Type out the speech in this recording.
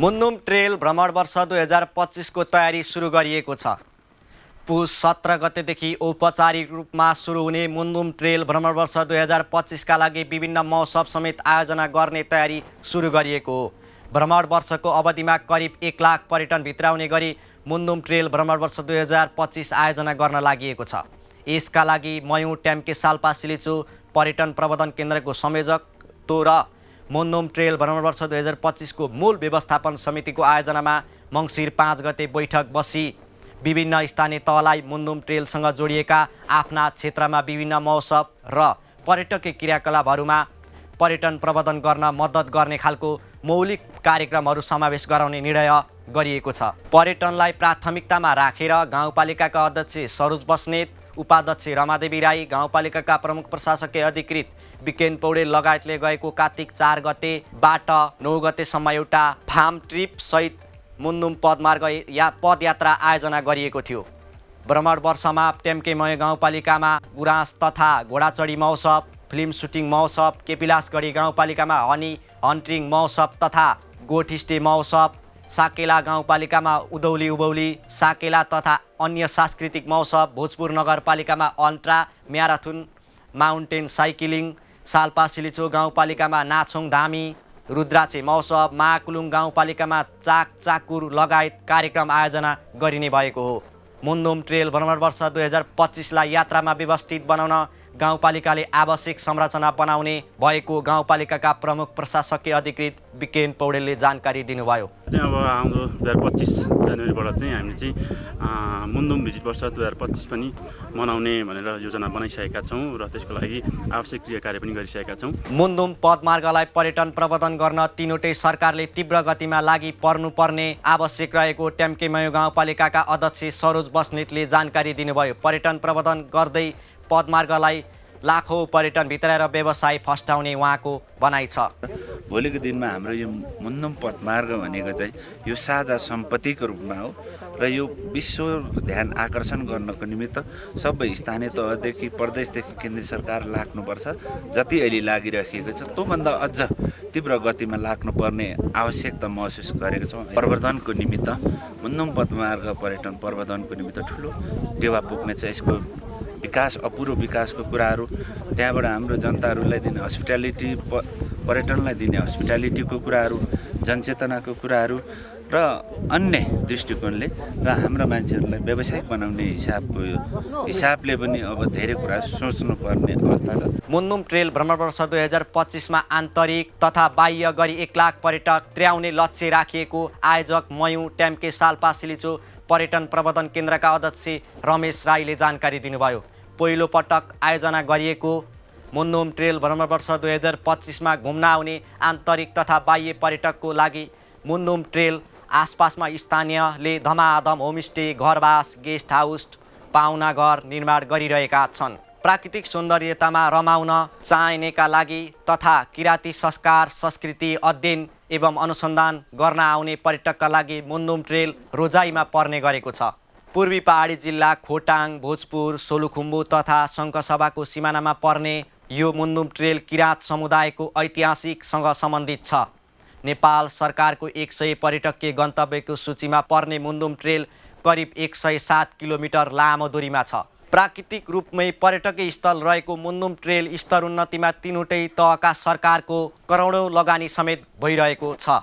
मुन्नुम trail भ्रमण वर्ष 2025 को तयारी सुरु गरिएको छ। पुस 17 गतेदेखि औपचारिक रूपमा सुरु हुने मुन्नुम ट्रेल भ्रमण वर्ष 2025 का लागि विभिन्न महोत्सव समेत आयोजना गर्ने तयारी सुरु गरिएको हो। भ्रमण वर्षको अवधिमा करिब 1 लाख पर्यटन भित्राउने गरी मुन्नुम ट्रेल भ्रमण वर्ष 2025 आयोजना गर्न लागि छ। यसका लागि मयूँ ट्याम्के साल्पा सिलिचो पर्यटन प्रबन्धन केन्द्रको संयोजक र मुन्नुम ट्रेल भ्रमण वर्ष 2025 को मूल व्यवस्थापन समितिको आयोजनामा मङ्सिर 5 गते बैठक बसी विभिन्न स्थानीय तहलाई मुन्नुम ट्रेलसँग जोडिएका आफ्ना क्षेत्रमा विभिन्न महोत्सव र पर्यटकीय क्रियाकलापहरूमा पर्यटन प्रबन्धन गर्न मद्दत गर्ने खालको मौलिक कार्यक्रमहरू समावेश गराउने निर्णय गरिएको छ। पर्यटनलाई प्राथमिकतामा राखेर गाउँपालिकाका अध्यक्ष सरोज बस्नेत, उपाध्यक्ष रमादेवी राई, गाउँपालिकाका प्रमुख प्रशासकीय अधिकृत विकेन पौडेल लगायतले गएको कार्तिक 4 गतेबाट 9 गतेसम्म एउटा फार्म ट्रिप सहित मुन्नुम पदमार्ग पदयात्रा आयोजना गरिएको थियो। भ्रमण वर्षमा टेम्केमय गाउँपालिकामा गुराँस तथा घोडाचढी महोत्सव, फिल्म सुटिङ महोत्सव, केपिलासगढी गाउँपालिकामा हनी हन्टिङ महोत्सव तथा गोठिस्टे महोत्सव, साकेला गाउँपालिकामा उधौली उभौली साकेला तथा अन्य सांस्कृतिक महोत्सव, भोजपुर नगरपालिकामा ultra marathon mountain cycling, Salpa Silichho गाउँपालिकामा नाछोङ धामी रुद्राक्षे महोत्सव, महाकुलुङ गाउँपालिकामा चाक चाकुर लगायत कार्यक्रम आयोजना गरिने भएको हो। मुन्नुम ट्रेल भ्रमण वर्ष 2025 लाई यात्रामा व्यवस्थित बनाउन गाउँपालिकाले आवश्यक संरचना बनाउने भएको गाउँपालिकाका प्रमुख प्रशासकीय अधिकृत विकेन पौडेलले जानकारी दिनुभयो। अब आउँदो 2025 जनवरीबाट चाहिँ हामीले चाहिँ मुन्नुम भिजिट वर्ष 2025 पनि मनाउने भनेर योजना बनाइसकेका छौँ र त्यसको लागि आवश्यक क्रियाकार्य पनि गरिसकेका छौँ। मुन्नुम पदमार्गलाई पर्यटन प्रबन्धन गर्न तीनवटै सरकारले तीव्र गतिमा लागि पर्नुपर्ने आवश्यक रहेको टेम्केमय गाउँपालिकाका अध्यक्ष सरोज बस्नेतले जानकारी दिनुभयो। पर्यटन प्रबन्धन गर्दै पदमार्गलाई लाखौं पर्यटन भित्राएर व्यवसाय फस्टाउने उहाँको भनाइ छ। भोलिको दिनमा हाम्रो यो मुन्नुम पदमार्ग भनेको चाहिँ यो साझा सम्पत्तिको रूपमा हो र यो विश्व ध्यान आकर्षण गर्नको निमित्त सबै स्थानीय तहदेखि प्रदेशदेखि केन्द्रीय सरकार लाग्नुपर्छ। जति अहिले लागिराखेको छ त्योभन्दा अझ तीव्र गतिमा लाग्नुपर्ने आवश्यकता महसुस गरेको छौँ। प्रवर्धनको निमित्त मुन्नुम पदमार्ग पर्यटन प्रवर्धनको निमित्त ठुलो टेवा पुग्नेछ। यसको विकास अपूर्व विकासको कुराहरू, त्यहाँबाट हाम्रो जनताहरूलाई दिने हस्पिटालिटी, पर्यटनलाई दिने हस्पिटालिटीको कुराहरू, जनचेतनाको कुराहरू र अन्य दृष्टिकोणले र हाम्रा मान्छेहरूलाई व्यावसायिक बनाउने हिसाबले पनि अब धेरै कुरा सोच्नुपर्ने अवस्था छ। मुन्नुम ट्रेल भ्रमण वर्ष 2025 मा आन्तरिक तथा बाह्य गरी 1 लाख पर्यटक ल्याउने लक्ष्य राखिएको आयोजक मयूँ ट्याम्के साल्पा सिलिचो पर्यटन प्रबन्धन केन्द्रका अध्यक्ष रमेश राईले जानकारी दिनुभयो। पहिलो पटक आयोजना गरिएको मुन्नुम ट्रेल भ्रमण वर्ष 2025 मा घुम्न आउने आन्तरिक तथा बाह्य पर्यटकको लागि मुन्नुम ट्रेल आसपासमा स्थानीयले धमाधम होमस्टे, घरवास, गेस्ट हाउस, पाहुना घर निर्माण गरिरहेका छन्। प्राकृतिक सौन्दर्यतामा रमाउन चाहनेका लागि तथा किराँती संस्कार, संस्कृति अध्ययन एवं अनुसन्धान गर्न आउने पर्यटकका लागि मुन्नुम ट्रेल रोजाइमा पर्ने गरेको छ। पूर्वी पहाडी जिल्ला खोटाङ, भोजपुर, सोलुखुम्बु तथा शङ्खसभाको सिमानामा पर्ने यो मुन्नुम ट्रेल किराँत समुदायको ऐतिहासिकसँग सम्बन्धित छ। नेपाल सरकारको 100 पर्यटकीय गन्तव्यको सूचीमा पर्ने मुन्नुम ट्रेल करिब 107 किलोमिटर लामो दूरीमा छ। प्राकृतिक रूपमै पर्यटकीय स्थल रहेको मुन्नुम ट्रेल स्तरोन्नतिमा तीनवटै तहका सरकारको करोडौँ लगानी समेत भइरहेको छ।